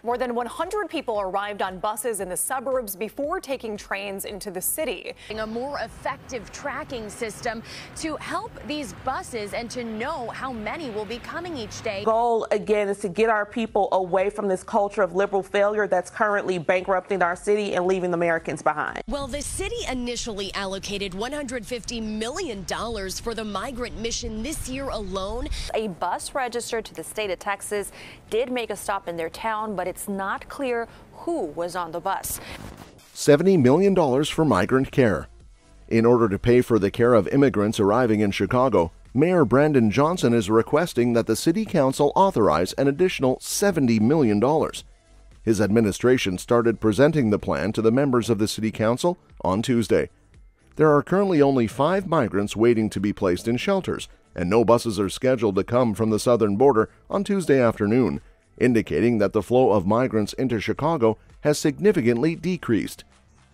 More than 100 people arrived on buses in the suburbs before taking trains into the city. A more effective tracking system to help these buses and to know how many will be coming each day. The goal, again, is to get our people away from this culture of liberal failure that's currently bankrupting our city and leaving Americans behind. Well, the city initially allocated $150 million for the migrant mission this year alone. A bus registered to the state of Texas did make a stop in their town, but it's not clear who was on the bus. $70 million for migrant care. In order to pay for the care of immigrants arriving in Chicago, Mayor Brandon Johnson is requesting that the City Council authorize an additional $70 million. His administration started presenting the plan to the members of the City Council on Tuesday. There are currently only 5 migrants waiting to be placed in shelters, and no buses are scheduled to come from the southern border on Tuesday afternoon, indicating that the flow of migrants into Chicago has significantly decreased.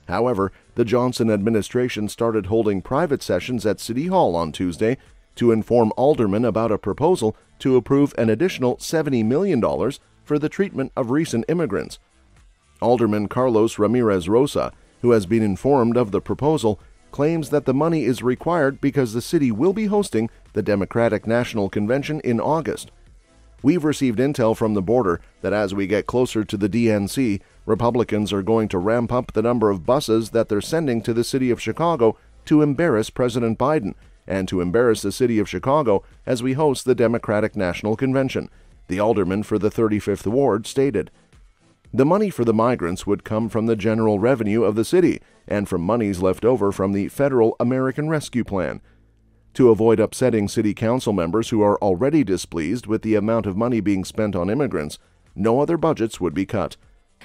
However, the Johnson administration started holding private sessions at City Hall on Tuesday to inform aldermen about a proposal to approve an additional $70 million for the treatment of recent immigrants. Alderman Carlos Ramirez Rosa, who has been informed of the proposal, claims that the money is required because the city will be hosting the Democratic National Convention in August. We've received intel from the border that as we get closer to the DNC, Republicans are going to ramp up the number of buses that they're sending to the city of Chicago to embarrass President Biden and to embarrass the city of Chicago as we host the Democratic National Convention, the alderman for the 35th Ward stated. The money for the migrants would come from the general revenue of the city and from monies left over from the federal American Rescue Plan. To avoid upsetting city council members who are already displeased with the amount of money being spent on immigrants, no other budgets would be cut.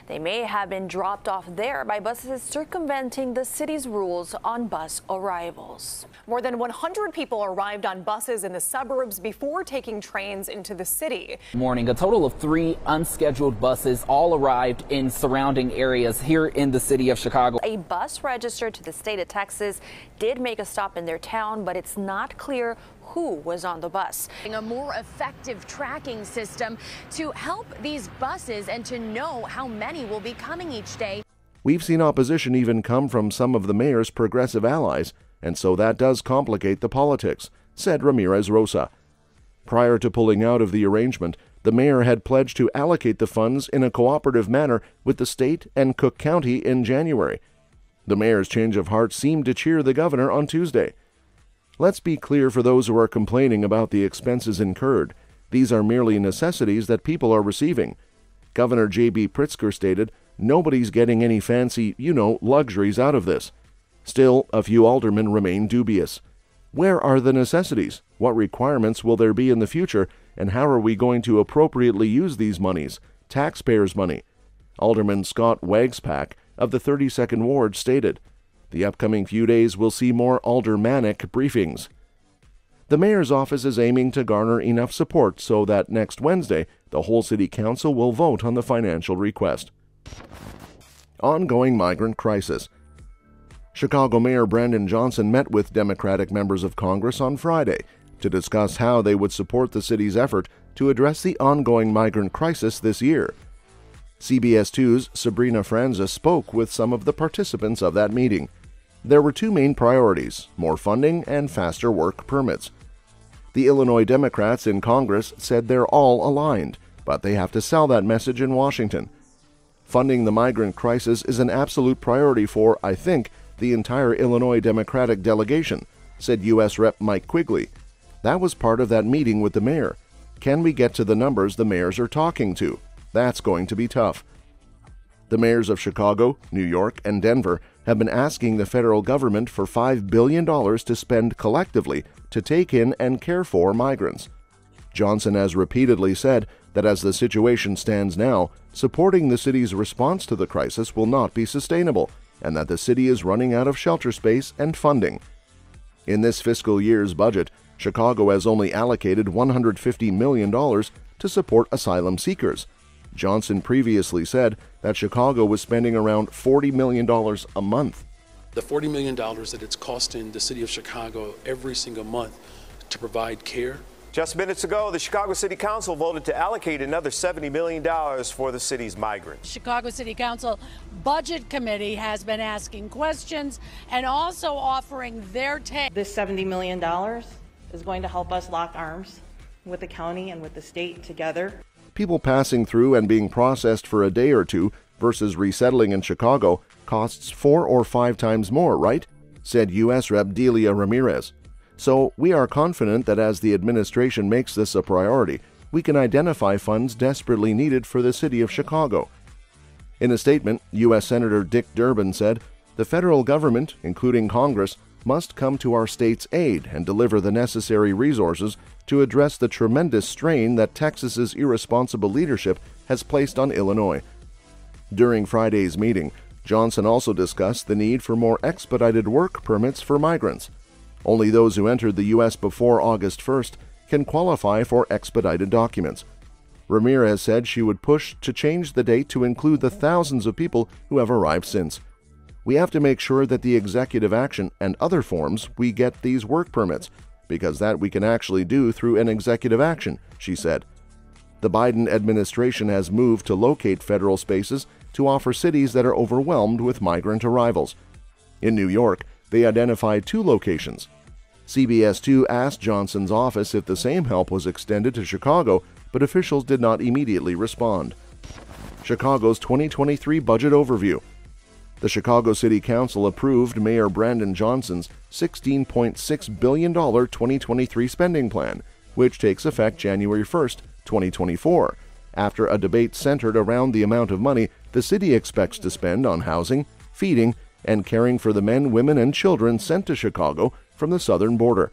They may have been dropped off there by buses circumventing the city's rules on bus arrivals. More than 100 people arrived on buses in the suburbs before taking trains into the city. Morning, a total of 3 unscheduled buses all arrived in surrounding areas here in the city of Chicago. A bus registered to the state of Texas did make a stop in their town, but it's not clear who was on the bus. A more effective tracking system to help these buses and to know how many will be coming each day. We've seen opposition even come from some of the mayor's progressive allies, and so that does complicate the politics, said Ramirez Rosa. Prior to pulling out of the arrangement, the mayor had pledged to allocate the funds in a cooperative manner with the state and Cook County in January. The mayor's change of heart seemed to cheer the governor on Tuesday. Let's be clear for those who are complaining about the expenses incurred. These are merely necessities that people are receiving. Governor J.B. Pritzker stated, nobody's getting any fancy, luxuries out of this. Still, a few aldermen remain dubious. Where are the necessities? What requirements will there be in the future? And how are we going to appropriately use these monies, taxpayers' money? Alderman Scott Wagspack of the 32nd Ward stated, the upcoming few days will see more aldermanic briefings. The mayor's office is aiming to garner enough support so that next Wednesday, the whole city council will vote on the financial request. Ongoing migrant crisis. Chicago Mayor Brandon Johnson met with Democratic members of Congress on Friday to discuss how they would support the city's effort to address the ongoing migrant crisis this year. CBS 2's Sabrina Franza spoke with some of the participants of that meeting. There were 2 main priorities, more funding and faster work permits. The Illinois Democrats in Congress said they're all aligned, but they have to sell that message in Washington. Funding the migrant crisis is an absolute priority for, I think, the entire Illinois Democratic delegation, said U.S. Rep. Mike Quigley. That was part of that meeting with the mayor. Can we get to the numbers the mayors are talking to? That's going to be tough. The mayors of Chicago, New York, and Denver have been asking the federal government for $5 billion to spend collectively to take in and care for migrants. Johnson has repeatedly said that as the situation stands now, supporting the city's response to the crisis will not be sustainable, and that the city is running out of shelter space and funding. In this fiscal year's budget, Chicago has only allocated $150 million to support asylum seekers. Johnson previously said that Chicago was spending around $40 million a month. The $40 million that it's costing the city of Chicago every single month to provide care Just minutes ago, the Chicago City Council voted to allocate another $70 million for the city's migrants. Chicago City Council Budget Committee has been asking questions and also offering their take. This $70 million is going to help us lock arms with the county and with the state together. People passing through and being processed for a day or two versus resettling in Chicago costs 4 or 5 times more, right? Said U.S. Rep. Delia Ramirez. So we are confident that as the administration makes this a priority, we can identify funds desperately needed for the city of Chicago. In a statement, U.S. Senator Dick Durbin said, "The federal government, including Congress, must come to our state's aid and deliver the necessary resources to address the tremendous strain that Texas's irresponsible leadership has placed on Illinois." During Friday's meeting, Johnson also discussed the need for more expedited work permits for migrants. Only those who entered the U.S. before August 1st can qualify for expedited documents. Ramirez said she would push to change the date to include the thousands of people who have arrived since. "We have to make sure that the executive action and other forms we get these work permits, because that we can actually do through an executive action," she said. The Biden administration has moved to locate federal spaces to offer cities that are overwhelmed with migrant arrivals. In New York, they identified 2 locations. CBS 2 asked Johnson's office if the same help was extended to Chicago, but officials did not immediately respond. Chicago's 2023 budget overview. The Chicago City Council approved Mayor Brandon Johnson's $16.6 billion 2023 spending plan, which takes effect January 1st, 2024, after a debate centered around the amount of money the city expects to spend on housing, feeding, and caring for the men, women, and children sent to Chicago from the southern border.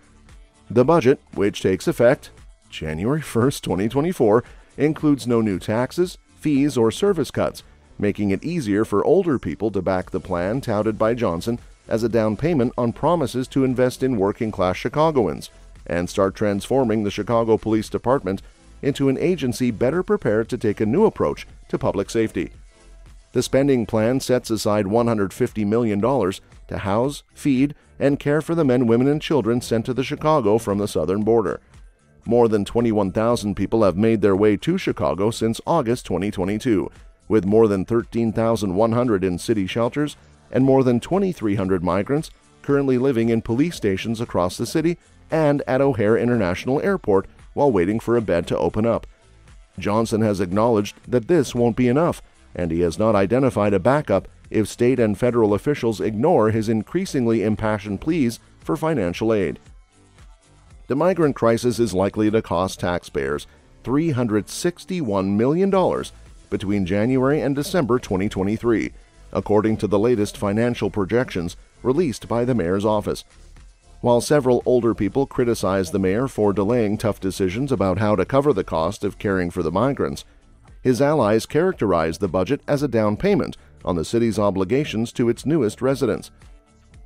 The budget, which takes effect January 1st, 2024, includes no new taxes, fees, or service cuts, making it easier for older people to back the plan touted by Johnson as a down payment on promises to invest in working-class Chicagoans and start transforming the Chicago Police Department into an agency better prepared to take a new approach to public safety. The spending plan sets aside $150 million to house, feed, and care for the men, women, and children sent to the Chicago from the southern border. More than 21,000 people have made their way to Chicago since August 2022, with more than 13,100 in city shelters and more than 2,300 migrants currently living in police stations across the city and at O'Hare International Airport while waiting for a bed to open up. Johnson has acknowledged that this won't be enough, and he has not identified a backup if state and federal officials ignore his increasingly impassioned pleas for financial aid. The migrant crisis is likely to cost taxpayers $361 million between January and December 2023, according to the latest financial projections released by the mayor's office. While several older people criticize the mayor for delaying tough decisions about how to cover the cost of caring for the migrants, his allies characterize the budget as a down payment on the city's obligations to its newest residents.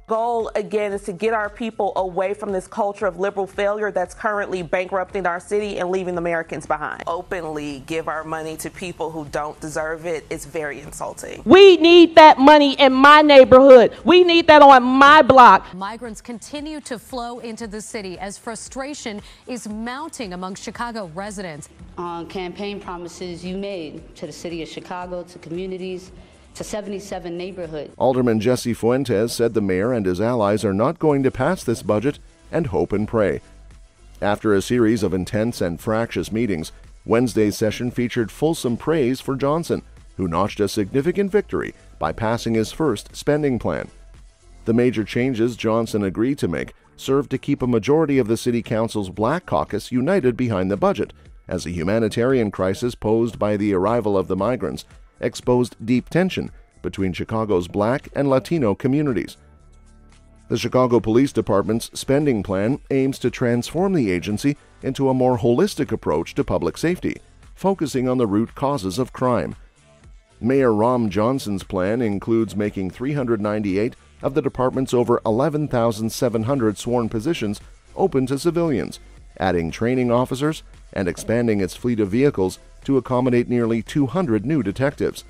Goal, again, is to get our people away from this culture of liberal failure that's currently bankrupting our city and leaving Americans behind. Openly give our money to people who don't deserve it is very insulting. We need that money in my neighborhood. We need that on my block. Migrants continue to flow into the city as frustration is mounting among Chicago residents. On campaign promises you made to the city of Chicago, to communities, to 77 neighborhoods. Alderman Jesse Fuentes said the mayor and his allies are not going to pass this budget and hope and pray. After a series of intense and fractious meetings, Wednesday's session featured fulsome praise for Johnson, who notched a significant victory by passing his first spending plan. The major changes Johnson agreed to make served to keep a majority of the city council's Black Caucus united behind the budget, as the humanitarian crisis posed by the arrival of the migrants exposed deep tension between Chicago's Black and Latino communities. The Chicago Police Department's spending plan aims to transform the agency into a more holistic approach to public safety, focusing on the root causes of crime. Mayor Ron Johnson's plan includes making 398 of the department's over 11,700 sworn positions open to civilians, adding training officers, and expanding its fleet of vehicles to accommodate nearly 200 new detectives.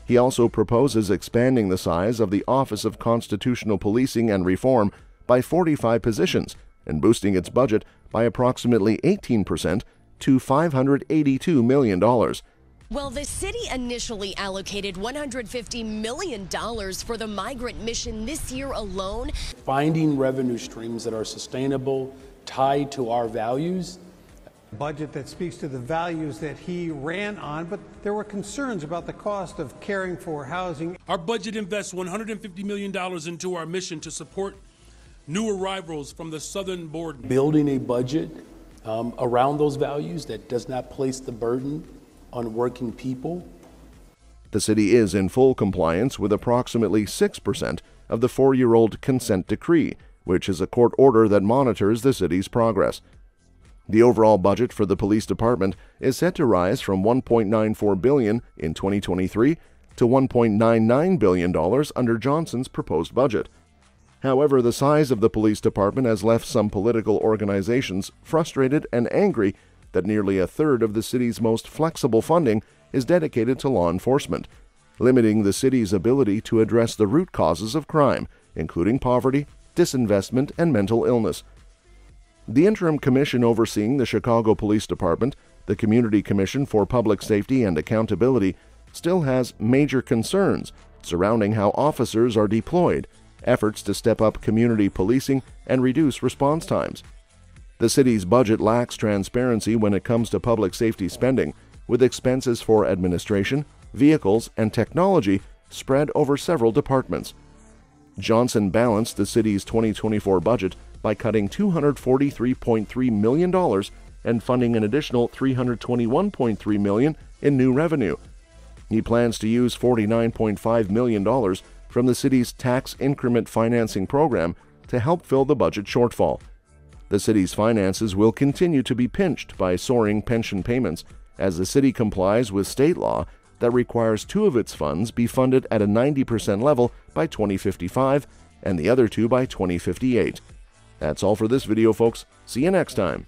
He also proposes expanding the size of the Office of Constitutional Policing and Reform by 45 positions and boosting its budget by approximately 18% to $582 million. Well, the city initially allocated $150 million for the migrant mission this year alone. Finding revenue streams that are sustainable, tied to our values. Budget that speaks to the values that he ran on, but there were concerns about the cost of caring for housing. Our budget invests $150 million into our mission to support new arrivals from the southern border. Building a budget around those values that does not place the burden on working people. The city is in full compliance with approximately 6% of the 4-year-old consent decree, which is a court order that monitors the city's progress. The overall budget for the police department is set to rise from $1.94 billion in 2023 to $1.99 billion under Johnson's proposed budget. However, the size of the police department has left some political organizations frustrated and angry that nearly a third of the city's most flexible funding is dedicated to law enforcement, limiting the city's ability to address the root causes of crime, including poverty, disinvestment, and mental illness. The interim commission overseeing the Chicago Police Department, the Community Commission for Public Safety and Accountability, still has major concerns surrounding how officers are deployed, efforts to step up community policing, and reduce response times. The city's budget lacks transparency when it comes to public safety spending, with expenses for administration, vehicles, and technology spread over several departments. Johnson balanced the city's 2024 budget by cutting $243.3 million and funding an additional $321.3 million in new revenue. He plans to use $49.5 million from the city's tax increment financing program to help fill the budget shortfall. The city's finances will continue to be pinched by soaring pension payments as the city complies with state law that requires 2 of its funds be funded at a 90% level by 2055 and the other 2 by 2058. That's all for this video, folks. See you next time.